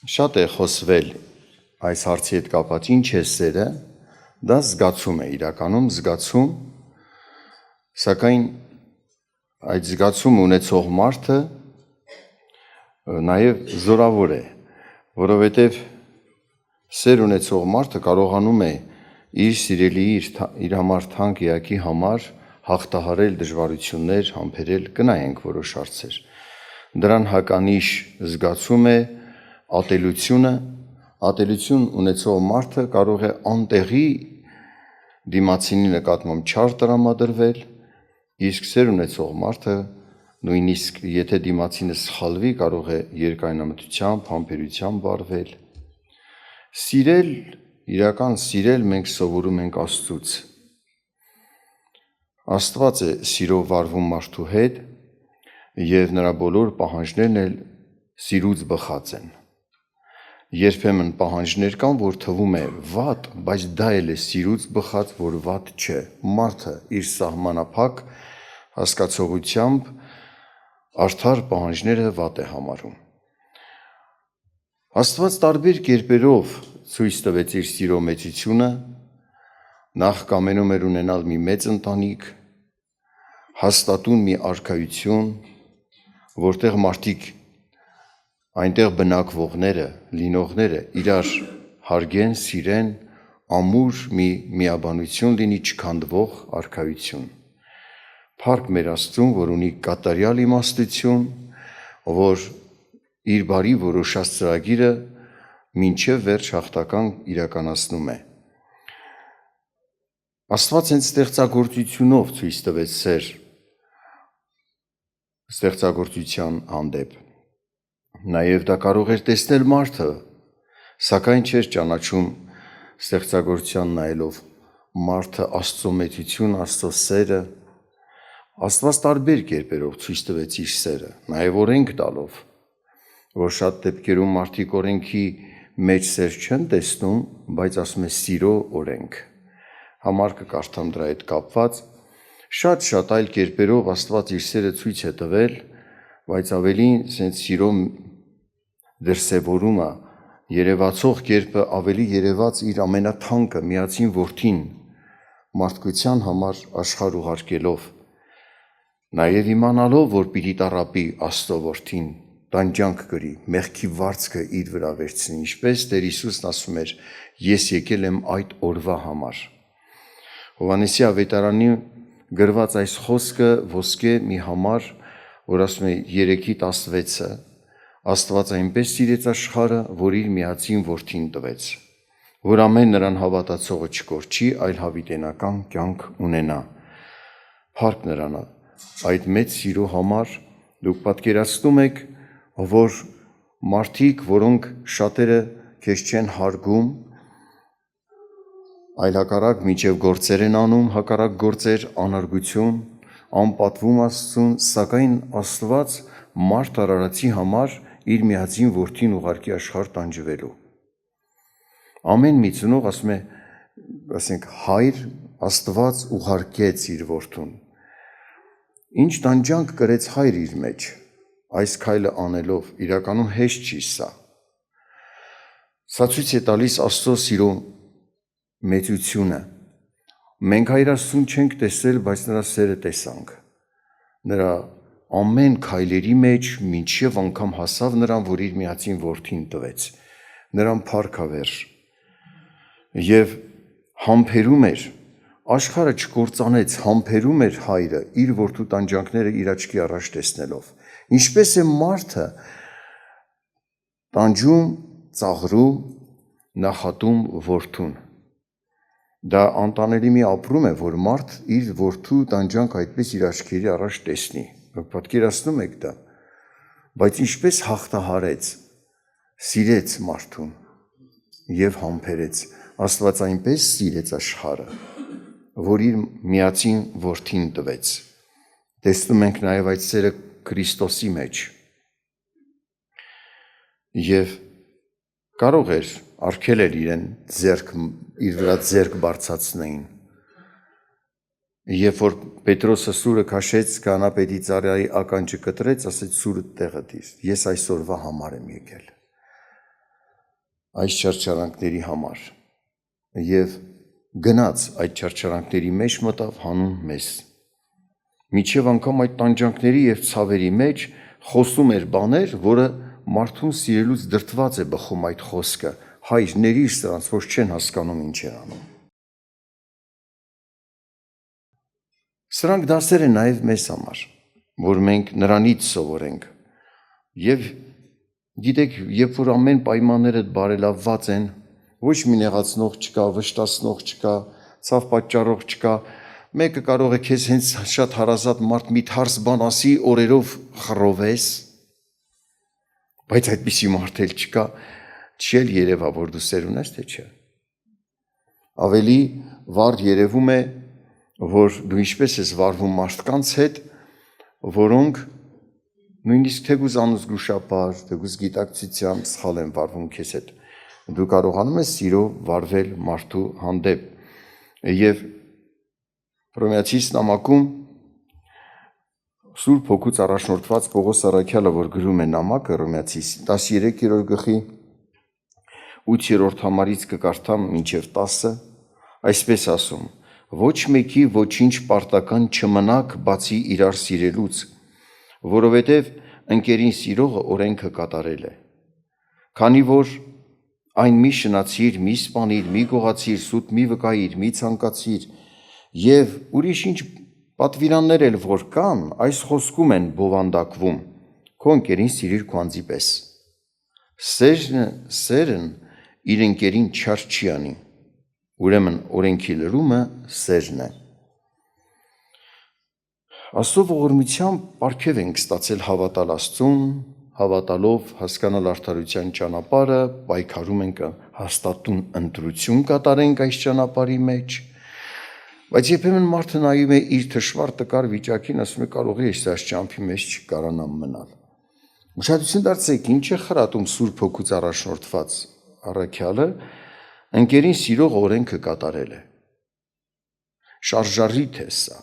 Շատ է խոսվել այս հարցի հետ կապված ինչ է սերը, դա զգացում է իրականում զգացում, սակայն այդ զգացում ունեցող մարդը նաև զորավոր է, որովհետև սեր ունեցող մարդը կարողանում է իր սիրելիի իր համար թանկ էակի համար հաղթահարել դժվարություններ, համբերել, կնայենք որոշ հարցեր։ Դրան հականիշ զգացում է ատելությունը, ատելություն ունեցող մարդը կարող է անտեղի դիմացինի նկատմամբ չար տրամադրվել, իսկ սեր ունեցող մարդը նույնիսկ եթե դիմացինը սխալվի, կարող է երկայնամտությամբ, համբերությամբ վարվել։ Սիրել, իրական սիրել մենք սովորում ենք Աստծուց։ Աստված է սիրով վարվում մարդու հետ և նրա բոլոր պահանջներն էլ սիրուց բխած են։ Երբեմն պահանջներ կան, որ թվում է վատ, բայց դա էլ է սիրուց բխած, որ վատ չէ։ Մարդը իր սահմանափակ հասկացողությամբ արդար պահանջները վատ է համարում։ Աստված տարբեր կերպերով ցույց տվեց իր սիրո մեծությունը, նախ կամենում էր ունենալ մի մեծ ընտանիք, հաստատուն մի արքայություն, որտեղ մարդիկ այնտեղ բնակվողները, լինողները իրար հարգեն, սիրեն, ամուր մի միաբանություն լինի, չքանդվող արքայություն։ Փառք մեր Աստծուն, որ ունի կատարյալ իմաստություն, որ իր բարի որոշած ծրագիրը մինչև վերջ հաղթական իրականացնում է։ Աստված հենց ստեղծագործությունով ցույց տվեց սեր ստեղծագործության հանդեպ։ Նաև դա կարող էր տեսնել մարդը, սակայն չէր ճանաչում ստեղծագործության նայելով մարդը Աստծո մեծություն, Աստծո սերը։ Աստված տարբեր կերպերով ցույց տվեց իր սերը, նաև օրենք տալով, որ շատ դեպքերում մարդիկ օրենքի մեջ սեր չեն տեսնում, բայց ասում է սիրո օրենք։ Համար կկարդամ դրա հետ կապված։ Շատ այլ կերպերով Աստված իր սերը ցույց է տվել, բայց ավելի սենց սիրո դրսևորումը, երևացող կերպը ավելի երևաց իր ամենաթանկը միածին որդին մարդկության համար աշխարհ ուղարկելով, նաև իմանալով, որ պիտի տառապի Աստծո որդին, տանջանք կրի, մեղքի վարձքը իր վրա վերցնի, ինչպես Տեր Հիսուսն ասում էր, ես եկել եմ այդ օրվա համար։ Հովհաննեսի ավետարանի գրված այս խոսքը ոսկե մի համար, որ ասում է 3:16-ը, Աստված այնպես սիրեց աշխարհը, որ իր միածին որդին տվեց, որ ամեն նրան հավատացողը չկորչի, այլ հավիտենական կյանք ունենա։ Փառք նրան այդ մեծ սիրո համար։ Դուք պատկերացնում եք, որ մարդիկ, որոնք շատերը քեզ չեն հարգում, այլ հակառակ մինչև գործեր են անում, հակառակ գործեր, անարգություն, անպատվում Աստծուն, սակայն Աստված մարդ արարածի համար իր միածին որդին ուղարկի աշխարհ տանջվելու։ Ամեն մի ծնող ասում է, ասենք, հայր Աստված ուղարկեց իր որդուն։ Ինչ տանջանք կրեց հայր իր մեջ, այս քայլը անելով, իրականում հեշտ չի սա։ Սա ցույց է տալիս Աստծո սիրո մեծությունը։ Մենք Հայր Աստծուն չենք տեսել, բայց նրա սերը տեսանք։ Նրա ամեն քայլերի մեջ մինչև անգամ հասավ նրան, որ իր միածին որդին տվեց, նրան փառքավերժ և համբերում էր, աշխարհը չկործանեց, համբերում էր հայրը իր որդու տանջանքները իր աչքի առաջ տեսնելով։ Ինչպես է մարդը տանջում, ծաղրում, նախատում որդուն։ Դա անտանելի մի ապրում է, որ մարդ իր որդու տանջանք այդպես իր աչքերի առաջ տեսնի։ Պատկերացնում եք դա, բայց ինչպես հաղթահարեց, սիրեց մարդուն և համբերեց։ Աստված այնպես սիրեց աշխարհը, որ իր միածին որդին տվեց։ Տեսնում ենք նաև այդ սերը Քրիստոսի մեջ։ Եվ կարող էր արգելել իրեն իր վրա ձեռք բարձրացնեին։ Երբ որ Պետրոսը սուրը քաշեց, քահանապետի ծառայի ականջը կտրեց, ասեց սուրը տեղը դիր, ես այսօրվա համար եմ եկել։ այս չարչարանքների համար եւ գնաց այդ չարչարանքների մեջ մտավ հանուն մեզ։ Միջև անգամ այդ տանջանքների եւ ցավերի մեջ խոսում էր բաներ, որը մարդուն սիրելուց դրդված է բխում այդ խոսքը։ Հայր, ներիր սրանց, որ չեն հասկանում ինչ են անում։ Սրանք դասեր են նաեւ մեզ համար, որ մենք նրանից սովորենք։ Եվ գիտեք, երբ որ ամեն պայմանները բարելավված են, ոչ մի նեղացնող չկա, վշտացնող չկա, ցավ պատճառող չկա, մեկը կարող է քեզ հենց շատ հարազատ մարդ մի թարս բան ասի, օրերով խռովես, բայց այդպիսի մարդ էլ չկա, չի էլ երևա, որ դու սեր ունես, թե չէ։ Ավելի վառ երևում է, որ դու ինչպես ես վարվում մարդկանց հետ, որոնք նույնիսկ թեկուզ անզգուշաբար, թեկուզ գիտակցությամբ սխալ են վարվում քեզ հետ։ Դու կարողանում ես սիրով վարվել մարդու հանդեպ։ Եվ Հռոմեացիս նամակում Սուրբ Հոգուց առաջնորդված Պողոս առաքյալը, որ գրում է նամակը Հռոմեացիս 13-րդ գլխի 8-րդ համարից կկարդամ մինչև 10-ը, այսպես ասում. ոչ մեկի ոչինչ պարտական չմնաք բացի իրար սիրելուց, որովհետև ընկերին սիրողը օրենքը կատարել է։ Քանի որ այն մի շնացիր, մի սպանիր, մի գողացիր, սուտ մի վկայիր, մի ցանկացիր եւ ուրիշ ինչ պատվիրաններ էլ որ կան, այս խոսքում են բովանդակվում, քո ընկերին սիրիր քո անձի պես։ Սերն իր ընկերին չար չի անի, ուրեմն օրենքի լրումը սերն է։ Աստծո ողորմությամբ պարգև ենք ստացել հավատալ Աստծուն, հավատալով հասկանալ արդարության ճանապարհը, պայքարում ենք հաստատուն ընտրություն կատարենք այս ճանապարհի մեջ, բայց երբեմն մարդը նայում է իր թշվառ տկար վիճակին, ասում է կարող է ես այս ճամփի մեջ չկարանամ մնալ։ Ուշադրություն դարձրեք, ինչ է խրատում Սուրբ Հոգուց առաջնորդված առաքյալը, ընկերին սիրող օրենքը կատարել է։ Շարժարիթ է սա։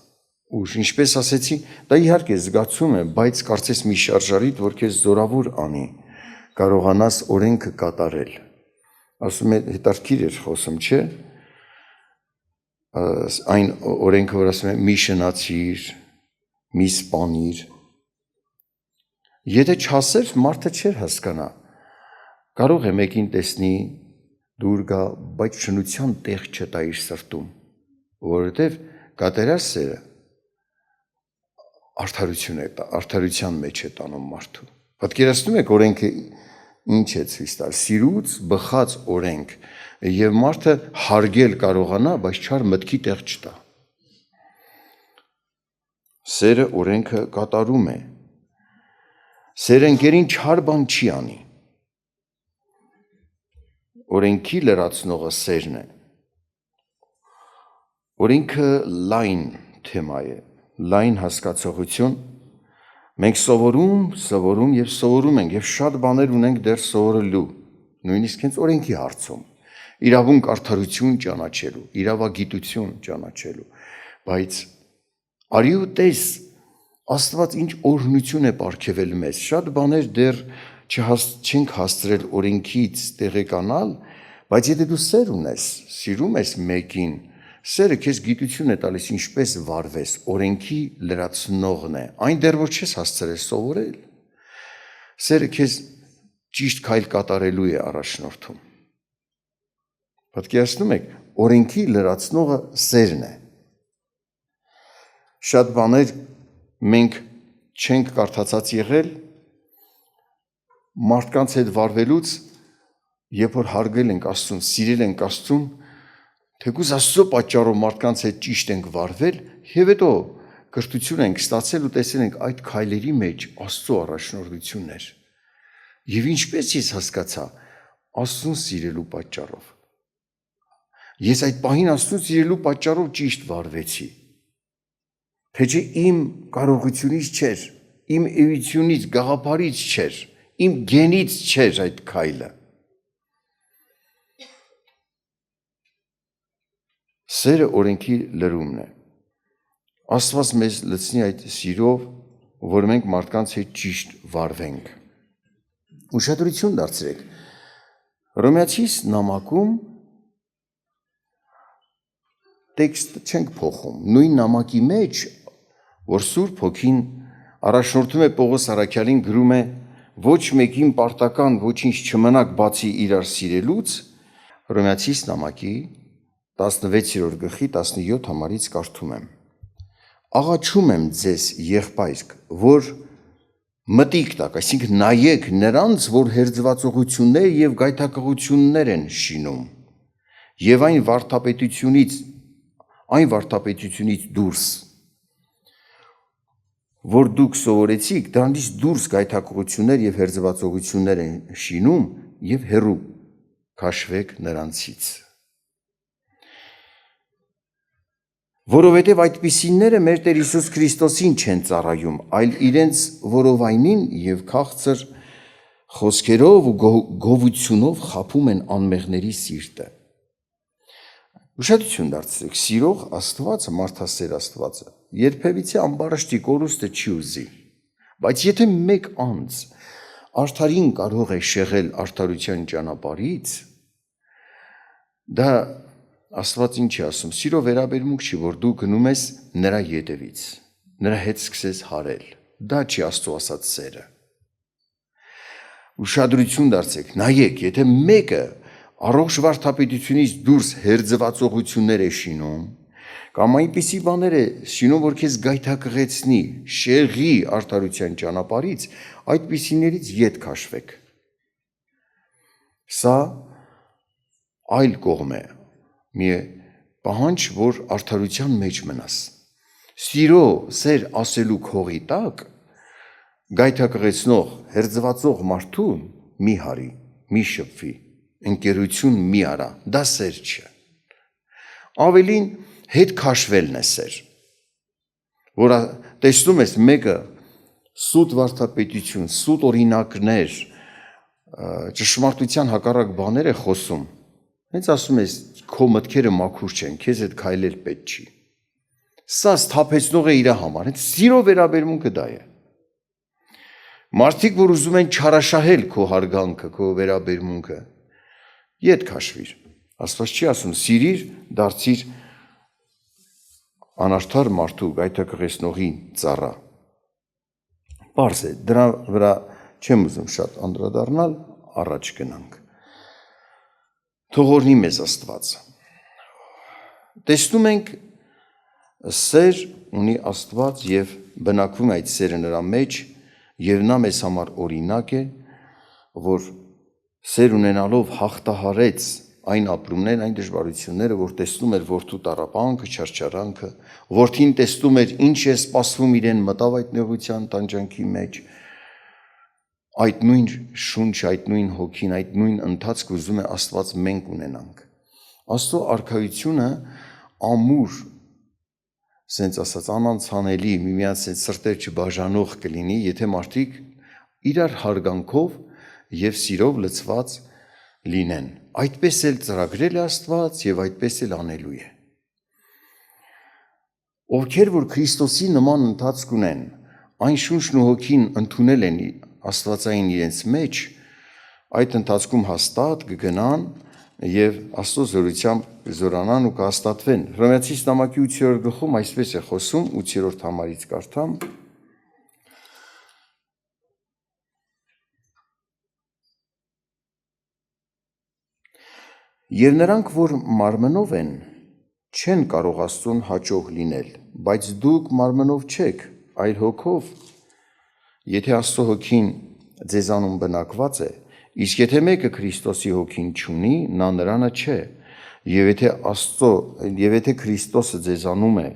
Ուж ինչպես ասեցի, դա իհարկե զգացում է, բայց կարծես մի շարժարիթ, որ քեզ զորավոր անի, կարողանաս օրենքը կատարել։ Ասում է հետարքիր էր խոսում, չէ՞։ Այն օրենքը, որ ասում է մի շնացիր, մի սպանիր։ Եթե չասեր, մարդը չէր հասկանա։ Կարող է մեկին տեսնի դուր գա, բայց շնության տեղ չտա իր սրտում, որովհետև կատարյալ սերը արդարություն է, արդարության մեջ է տանում մարդու։ Պատկերացնում եք օրենքը ինչ է ցույց տալ, սիրուց բխած օրենք, եւ մարդը հարգել կարողանա, բայց չար մտքի տեղ չտա։ Սերը օրենքը կատարում է։ Սերը ընկերին չար բան չի անի։ Օրենքի լրացնողը սերն է։ Օրենքը լայն թեմա է, լայն հասկացողություն։ Մենք սովորում եւ սովորում ենք եւ շատ բաներ ունենք դեռ սովորելու, նույնիսկ հենց օրենքի հարցում, իրավունք արդարություն ճանաչելու, իրավագիտություն ճանաչելու, բայց արի ու տես Աստված ինչ օրհնություն է պարգևել մեզ, շատ բաներ դեռ չենք հասցրել օրենքից տեղեկանալ, բայց եթե դու սեր ունես, սիրում ես մեկին, սերը քեզ գիտություն է տալիս ինչպես վարվես, օրենքի լրացնողն է, այն դեռ որ չես հասցրել սովորել, սերը քեզ ճիշտ քայլ կատարելու է առաջնորդում։ Պատկերացնում եք, օրենքի լրացնողը սերն է։ Շատ բաներ մենք չենք կարդացած եղել մարդկանց հետ վարվելուց, երբ որ հարգել ենք Աստծուն, սիրել ենք Աստծուն, թեկուզ Աստծո պատճառով մարդկանց հետ ճիշտ ենք վարվել, եւ հետո կրթություն ենք ստացել ու տեսել ենք այդ քայլերի մեջ Աստծո առաջնորդություններ։ Եվ ինչպես ես հասկացա, Աստծուն սիրելու պատճառով։ Ես այդ պահին Աստծուն սիրելու պատճառով ճիշտ վարվեցի։ Թե չէ իմ կարողությունից չէր, իմ էությունից, գաղափարից չէր, իմ գենից չէր այդ քայլը։ Սերը օրենքի լրումն է։ Աստված մեզ լցնի այդ սիրով, որ մենք մարդկանց հետ ճիշտ վարվենք։ Ուշադրություն դարձրեք։ Հռոմեացիս նամակում տեքստը չենք փոխում, նույն նամակի մեջ, որ Սուրբ Հոգին առաջնորդում է Պողոս Առաքյալին, գրում է ոչ մեկին պարտական ոչինչ չմնաք բացի իրար սիրելուց, Հռոմեացիս նամակի 16-րդ գլխի 17 համարից կարդում եմ. Աղաչում եմ ձեզ եղբայրք, որ մտիկ տակ, այսինքն նայեք նրանց, որ հերձվածողություններ եւ գայթակղություններ են շինում, եւ այն վարդապետությունից դուրս, որ դուք սովորեցիք, դրանից դուրս գայթակղություններ եւ հերձվածողություններ են շինում եւ հեռու քաշվեք նրանցից։ Որովհետև այդպիսիները մեր Տեր Հիսուս Քրիստոսին չեն ծառայում, այլ իրենց որովայնին եւ քաղցր խոսքերով ու գովությունով խաբում են անմեղների սիրտը։ Ուշադրություն դարձրեք, սիրող Աստվածը, մարդասեր Աստվածը, երբևիցե ամբարշտի կորուստը չի ուզի, բայց եթե մեկ անձ արդարին կարող է շեղել արդարության ճանապարհից, դա Աստված ինչ է ասում, սիրո վերաբերմունք չի, որ դու գնում ես նրա ետևից, նրա հետ սկսես հարել, դա չի Աստծո ասած սերը։ Ուշադրություն դարձեք, նայեք, եթե մեկը առողջ վարդապետությունից դուրս հերձվածողություններ է շինում, կամ այնպիսի բաներ է շինում, որ քեզ գայթակղեցնի, շեղի արդարության ճանապարհից, այդպիսիներից ետ քաշվեք։ Սա այլ կողմ է, մի պահանջ, որ արդարության մեջ մնաս։ Սիրո սեր ասելու քողի տակ գայթակղեցնող, հերձվածող մարդուն մի հարի, մի շփվի, ընկերություն մի արա, դա սեր չէ։ Ավելին հետ քաշվելն է սեր, որ տեսնում ես մեկը սուտ վարդապետություն, սուտ օրինակներ, ճշմարտության հակառակ բաներ է խոսում, հենց ասում ես քո մտքերը մաքուր չեն, քեզ այդ քայլել պետք չի։ Սա սթափեցնող է իր համար, հենց սիրո վերաբերմունքը դա է։ Մարդիկ, որ ուզում են չարաշահել քո հարգանքը, քո վերաբերմունքը, ետ քաշվիր։ Աստված չի ասում սիրիր, դարձիր անարդար մարդու գայթակղեցնողի ծառա։ Պարզ է, դրա վրա չեմ ուզում շատ անդրադառնալ, առաջ գնանք։ Թող օրհնի մեզ Աստված։ Տեսնում ենք սեր ունի Աստված եւ բնակվում այդ սերը նրա մեջ եւ նա մեզ համար օրինակ է, որ սեր ունենալով հաղթահարեց այն ապրումներն, այն դժվարությունները, որ տեսնում էր որդու տառապանքը, չարչարանքը, որդին տեսնում էր ինչ է սպասվում իրեն, մտավ այդ նեղության տանջանքի մեջ, այդ նույն շունչ, այդ նույն հոգին, այդ նույն ընթացք ուզում է Աստված մենք ունենանք։ Աստծո արքայությունը ամուր, սենց ասած անանցանելի, միմյանց հետ սրտեր չբաժանող կլինի, եթե մարդիկ իրար հարգանքով եւ սիրով լցված լինեն։ Այդպես էլ ծրագրել է Աստված եւ այդպես էլ անելու է։ Ովքեր որ Քրիստոսի նման ընթացք ունեն, այն շունչն ու հոգին ընդունել են Աստվածային իրենց մեջ, այդ ընթացքում հաստատ կգնան եւ Աստծո զորությամբ զորանան ու կհաստատվեն։ Հռոմեացիս նամակի 8-րդ գլխում այսպես է խոսում, 8-րդ համարից կարդամ. Եվ նրանք, որ մարմնով են, չեն կարող Աստծուն հաճող լինել, բայց դուք մարմնով չեք, այլ հոգով, եթե Աստծո հոգին ձեզանում բնակված է, իսկ եթե մեկը Քրիստոսի հոգին չունի, նա նրանը չէ, եւ եթե Քրիստոսը ձեզանում է,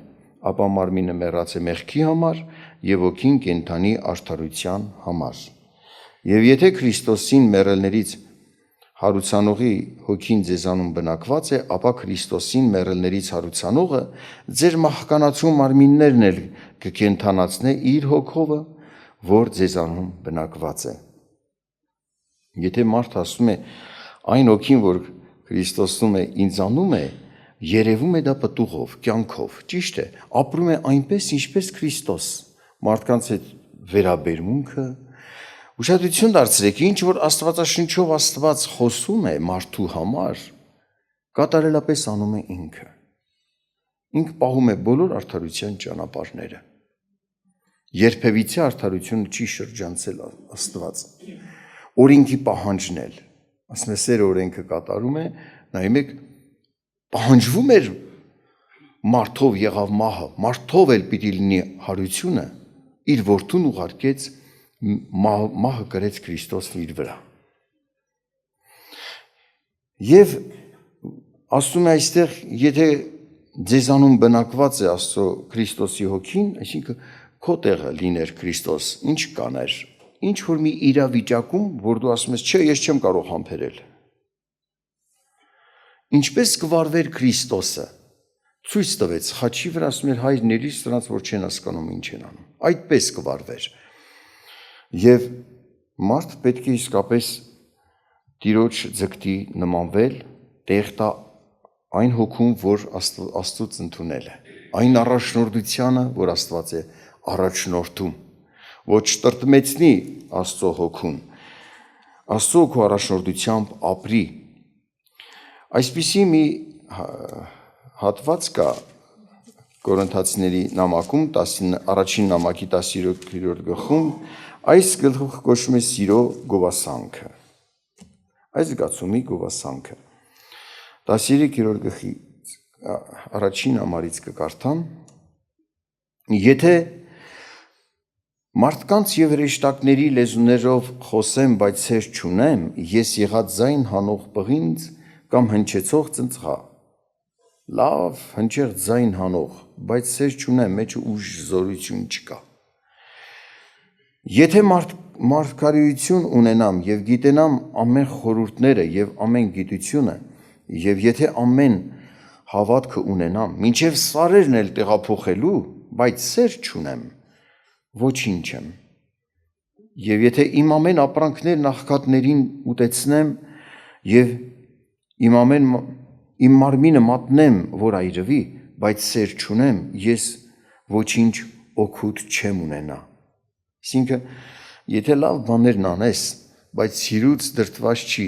ապա մարմինը մեռած է մեղքի համար եւ հոգին կենդանի արդարության համար։ Եվ եթե Քրիստոսին մեռելներից հարուցանողի հոգին ձեզանում բնակված է, ապա Քրիստոսին մեռելներից հարուցանողը ձեր մահկանացու մարմիններն էլ կկենդանացնե իր հոգովը, որ ձեզանում բնակված է։ Եթե մարդ ասում է այն հոգին, որ Քրիստոսում է, ինձանում է, երևում է դա պտուղով, կյանքով, ճիշտ է, ապրում է այնպես, ինչպես Քրիստոս, մարդկանց հետ վերաբերմունքը, Ուշադրություն դարձրեք, ինչ որ Աստվածաշնչով Աստված խոսում է մարդու համար, կատարելապես անում է ինքը։ Ինքը պահում է բոլոր արդարության ճանապարհները։ Երբևիցե արդարությունը չի շրջանցել Աստված։ Օրենքի պահանջնել, ասում է սեր օրենքը կատարում է, նայում եք, պահանջվում էր մարդով եղավ մահը, մարդով էլ պիտի լինի հարությունը, իր որդուն ուղարկեց, մահը կրեց Քրիստոսն իր վրա։ Եվ ասում է այստեղ, եթե ձեզանում բնակված է Աստծո Քրիստոսի հոգին, այսինքն քո տեղը լիներ Քրիստոս, ինչ կաներ, ինչ որ մի իրավիճակում, որ դու ասում ես, չէ, ես չեմ կարող համբերել։ Ինչպես կվարվեր Քրիստոսը, ցույց տվեց խաչի վրա, ասում էր հայր ների սրանց, որ չեն հասկանում ինչ են անում, այդպես կվարվեր։ Եվ մարդ պետք է իսկապես Տիրոջ ձգտի նմանվել, տեղ տա այն հոգուն, որ Աստծուց ընդունել է, այն առաջնորդությանը, որ Աստված է առաջնորդում, ոչ տրտմեցնի Աստծո հոգուն, Աստծո հոգու առաջնորդությամբ ապրի։ Այսպիսի մի հատված կա Կորինթացիների նամակում, առաջին նամակի 10-րդ գլխում, այս գլուխը կոչվում է սիրո գովասանքը, այս զգացումի գովասանքը։ 13-րդ գլխի առաջին համարից կկարդամ. Եթե մարդկանց եւ հրեշտակների լեզուներով խոսեմ, բայց սեր չունեմ, ես եղած ձայն հանող պղինձ կամ հնչեցող ծնծղա, լավ հնչեղ ձայն հանող, բայց սեր չունեմ, մեջը ուժ զորություն չկա։ Եթե մարգարեություն ունենամ եւ գիտենամ ամեն խորհուրդները եւ ամեն գիտությունը, եւ եթե ամեն հավատքը ունենամ, մինչև սարերն էլ տեղափոխելու, բայց սեր չունեմ, ոչինչ եմ։ Եվ եթե իմ ամեն ապրանքներն աղքատներին ուտեցնեմ եւ իմ մարմինը մատնեմ, որ այրվի, բայց սեր չունեմ, ես ոչինչ օգուտ չեմ ունենա։ Այսինքն, եթե լավ բաներն անես, բայց սիրուց դրդված չի,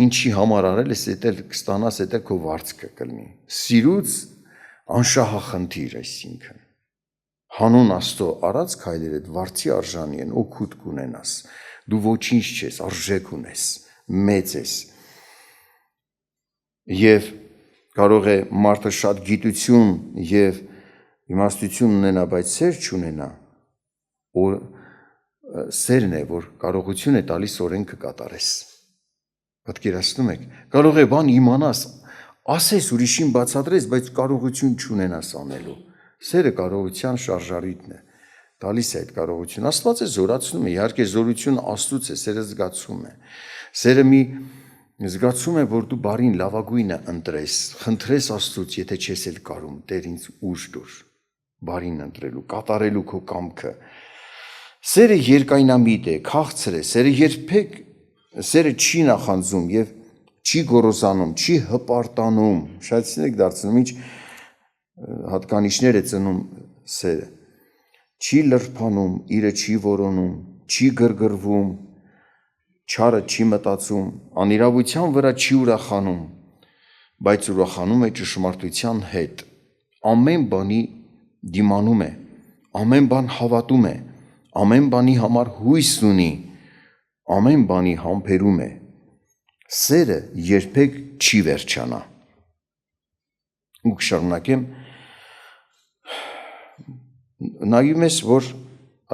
ինչի համար արել ես, էդ էլ կստանաս, էդ էլ քո վարձքը կլինի։ Սիրուց անշահախնդիր, այսինքն հանուն Աստծո արած քայլերդ վարձի արժանի են, օգուտ կունենաս, դու ոչինչ չես, արժեք ունես, մեծ ես։ Եվ կարող է մարդը շատ գիտություն եւ իմաստություն ունենա, բայց սեր չունենա, սերն է, որ կարողություն է տալիս օրենքը կատարես։ Պատկերացնում եք, կարող է բան իմանաս, ասես ուրիշին բացատրես, բայց կարողություն չունենաս անելու։ Սերը կարողության շարժառիթն է, տալիս է այդ կարողություն։ Աստված է զորացնում է, իհարկե զորությունը Աստծուց է, սերը զգացում է։ Սերը մի զգացում է, որ դու բարին լավագույնը ընտրես, խնդրես Աստծուց, եթե չես էլ կարում, Տեր ինձ ուժ տուր, բարին ընտրելու, կատարելու քո կամքը։ Սերը երկայնամիտ է, քաղցր է, սերը երբեք սերը չի նախանձում եւ չի գոռոզանում, չի հպարտանում, շատին եք դարձնում, ինչ հատկանիշներ է ծնում սերը, չի լրփանում, իրը չի որոնում, չի գրգռվում, չարը չի մտածում, անիրավության վրա չի ուրախանում, բայց ուրախանում է ճշմարտության հետ, ամեն բանի դիմանում է, ամեն բան հավատում է, ամեն բանի համար հույս ունի, ամեն բանի համբերում է, սերը երբեք չի վերջանա։ Ու կշարունակեմ, նայում ես, որ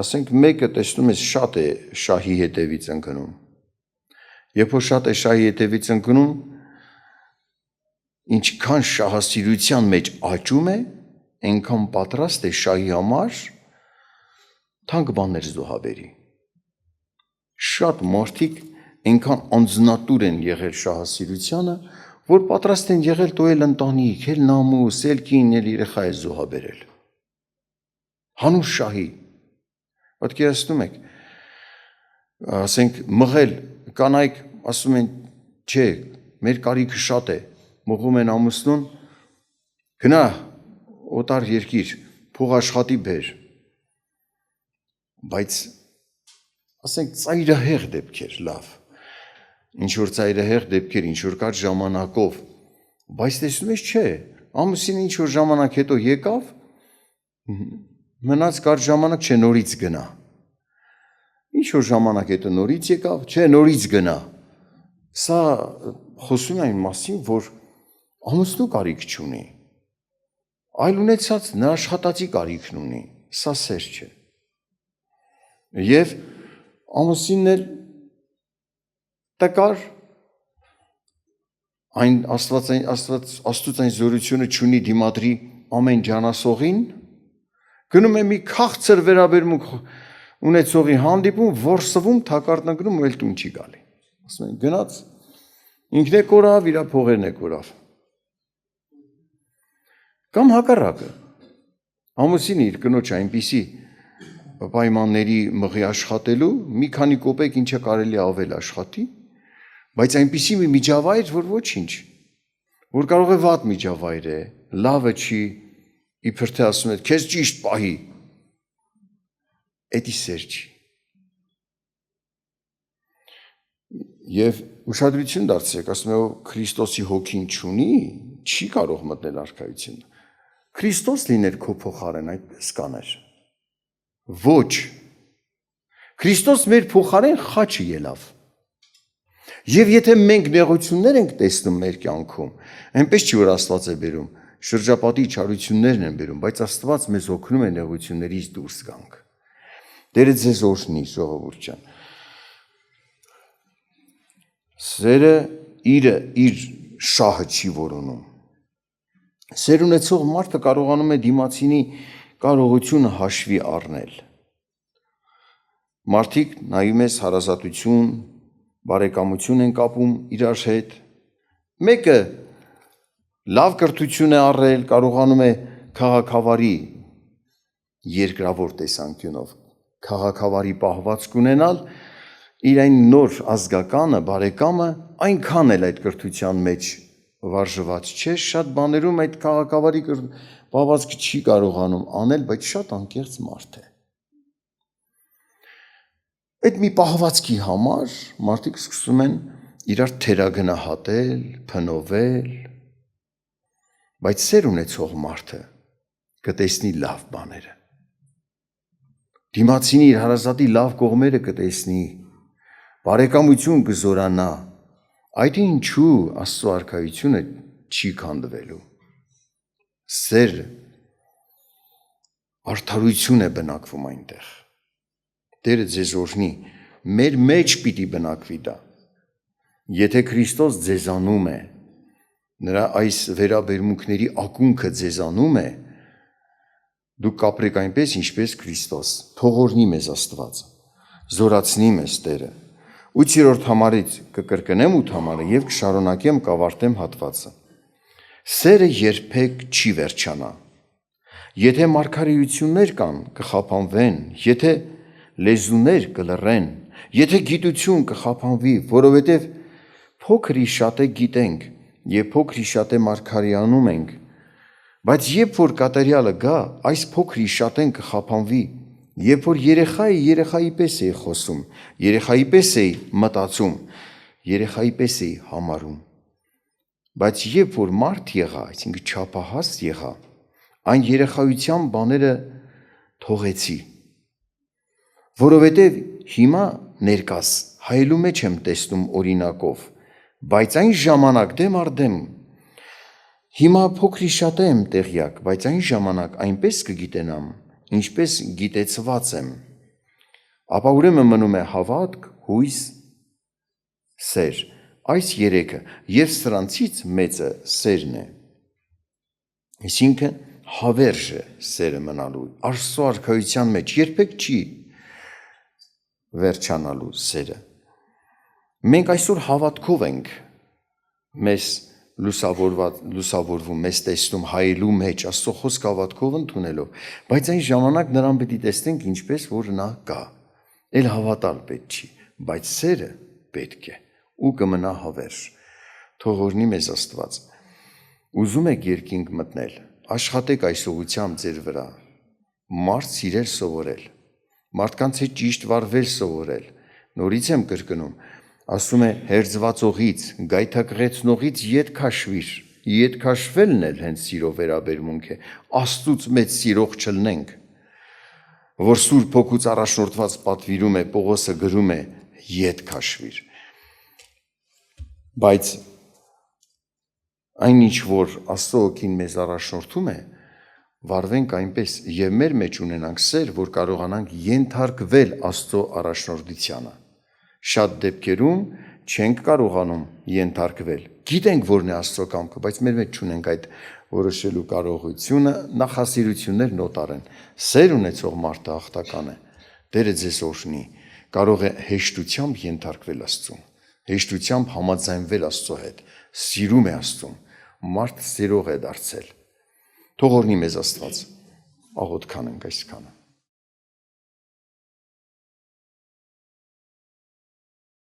ասենք մեկը տեսնում ես շատ է շահի հետևից ընկնում, երբ որ շատ է շահի հետևից ընկնում, ինչքան շահասիրության մեջ աճում է, այնքան պատրաստ է շահի համար թանկ բաներ զոհաբերի։ Շատ մարդիկ այնքան անձնատուր են եղել շահասիրությանը, որ պատրաստ են եղել տոել ընտանիք, էլ նամուս, էլ կին, էլ երեխա է զոհաբերել։ Հանուն շահի։ Պատկերացնում եք, ասենք մղել, կանայք ասում են, չէ, մեր կարիքը շատ է, մղում են ամուսնուն, գնա օտար երկիր, փող աշխատի բեր, բայց ասենք ծայրահեղ դեպքեր, լավ, ինչ որ ծայրահեղ դեպքեր, ինչ որ կար ժամանակով, բայց տեսնում ես չէ, ամուսինը ինչ որ ժամանակ հետո եկավ, մնաց կար ժամանակ, չէ, նորից գնա, ինչ որ ժամանակ հետո նորից եկավ, չէ, նորից գնա, սա խոսում է այն մասին, որ ամուսնու կարիք չունի, այլ ունեցած նա աշխատածի կարիքն ունի, սա սեր չէ, և ամուսինն էլ տկար, այն Աստծուց այն զորությունը չունի դիմադրի ամեն ջանասողին, գնում է մի քաղցր վերաբերմունք ունեցողի հանդիպում, որսվում, թակարդն ընկնում ու էլ տուն չի գալի, ասում են գնաց, ինքն է կորավ, իր փողերն է կորավ, կամ հակառակը, ամուսինը իր կնոջ այնպիսի պայմանների մղի աշխատելու, մի քանի կոպեկ ինչը կարելի ավել աշխատի, բայց այնպիսի մի միջավայր, որ ոչինչ, որ կարող է վատ միջավայր է, լավը չի, իբր թե ասում է, քեզ ճիշտ պահի, էդի սեր չի։ Եվ ուշադրություն դարձրեք, ասում է, Քրիստոսի հոգին չունի, չի կարող մտնել արքայություն։ Քրիստոս լիներ քո փոխարեն, այդպես կաներ։ Ոչ, Քրիստոս մեր փոխարեն խաչը ելավ, և եթե մենք նեղություններ ենք տեսնում մեր կյանքում, այնպես չի, որ Աստված է բերում, շրջապատի չարություններն են բերում, բայց Աստված մեզ օգնում է նեղություններից դուրս գանք, Տերը ձեզ օրհնի, ժողովուրդ ջան, սերը իր շահը չի որոնում, սեր ունեցող մարդը կարողանում է դիմացինի կարողությունը հաշվի առնել։ Մարդիկ նայում ես հարազատություն, բարեկամություն են կապում իրար հետ, մեկը լավ կրթություն է առել, կարողանում է քաղաքավարի երկրավոր տեսանկյունով, քաղաքավարի պահվածք ունենալ, իր այն նոր ազգականը, բարեկամը, այնքան էլ այդ կրթության մեջ վարժված չէ, շատ բաներում այդ քաղաքավարի պահվածքը չի կարողանում անել, բայց շատ անկեղծ մարդ է։ Այդ մի պահվածքի համար մարդիկ սկսում են իրար թերագնահատել, փնովել, բայց սեր ունեցող մարդը կտեսնի լավ բաները։ Դիմացինի իր հարազատի լավ կողմերը կտեսնի, բարեկամություն կզորանա, այդ ինչու Աստծո արքայությունը չի քանդվելու։ Սեր արդարություն է բնակվում այնտեղ։ Տերը ձեզ օրհնի, մեր մեջ պիտի բնակվի դա։ Եթե Քրիստոս ձեզանում է, նրա այս վերաբերմունքների ակունքը ձեզանում է, դուք կապրեք այնպես, ինչպես Քրիստոս, թող օրհնի մեզ Աստված, զորացնի մեզ Տերը։ 8-րդ համարից կկրկնեմ 8 համարը և կշարունակեմ կավարտեմ հատվածը։ Սերը երբեք չի վերջանա։ Եթե մարգարեություններ կան, կխափանվեն, եթե լեզուներ կլռեն, եթե գիտություն կխափանվի, որովհետև փոքրի շատ է գիտենք և փոքրի շատ է մարգարեանում ենք, բայց երբ որ կատարյալը գա, այս փոքրի շատեն կխափանվի, երբ որ երեխայի պես էի խոսում, երեխայի պես էի մտածում, երեխայի պես էի համարում, բայց երբ որ մարդ եղա, այսինքն չափահաս եղա, այն երեխայության բաները թողեցի, որովհետև հիմա ներկաս հայելու մեջ եմ տեսնում օրինակով, բայց այն ժամանակ դեմ առ դեմ, հիմա փոքրի շատ եմ տեղյակ, բայց այն ժամանակ այնպես կգիտենամ, ինչպես գիտեցված եմ, ապա ուրեմն մնում է հավատք, հույս, սեր, այս երեքը և սրանցից մեծը սերն է, այսինքն հավերժ է սերը մնալու, Աստծո արքայության մեջ երբեք չի վերջանալու սերը։ Մենք այսօր հավատքով ենք մեզ լուսավորվում, մեզ տեսնում հայելու մեջ, Աստծո խոսք հավատքով ընդունելով, բայց այն ժամանակ նրան պետք է տեսնենք ինչպես որ նա կա, էլ հավատալ պետք չի, բայց սերը պետք է ու կմնա հավերժ, թող օրհնի մեզ Աստված։ Ուզում եք երկինք մտնել, աշխատեք այս ուղղությամբ ձեր վրա, մարդ սիրել սովորել, մարդկանց հետ ճիշտ վարվել սովորել, Նորից եմ կրկնում, ասում է հերձվածողից, գայթակղեցնողից ետ քաշվիր, ետ քաշվելն էլ հենց սիրո վերաբերմունք է, Աստծուց մեծ սիրող չլնենք, որ Սուրբ Հոգուց առաջնորդված պատվիրում է, Պողոսը գրում է ետ քաշվիր։ Բայց այն ինչ որ Աստծո Հոգին մեզ առաջնորդում է, վարվենք այնպես եւ մեր մեջ ունենանք սեր, որ կարողանանք ենթարկվել Աստծո առաջնորդությանը։ Շատ դեպքերում չենք կարողանում ենթարկվել։ Գիտենք որն է Աստծո կամքը, բայց մեր մեջ չունենք այդ որոշելու կարողությունը, նախասիրություններն օտար են։ Սեր ունեցող մարդը հաղթական է։ Տերը ձեզ օրհնի, կարող է հեշտությամբ ենթարկվել Աստծուն, հեշտությամբ համաձայնվել Աստծո հետ, սիրում է Աստծուն, մարդ սիրող է դարձել։ Թող օրհնի մեզ Աստված։ Աղոթք անենք այսքանը։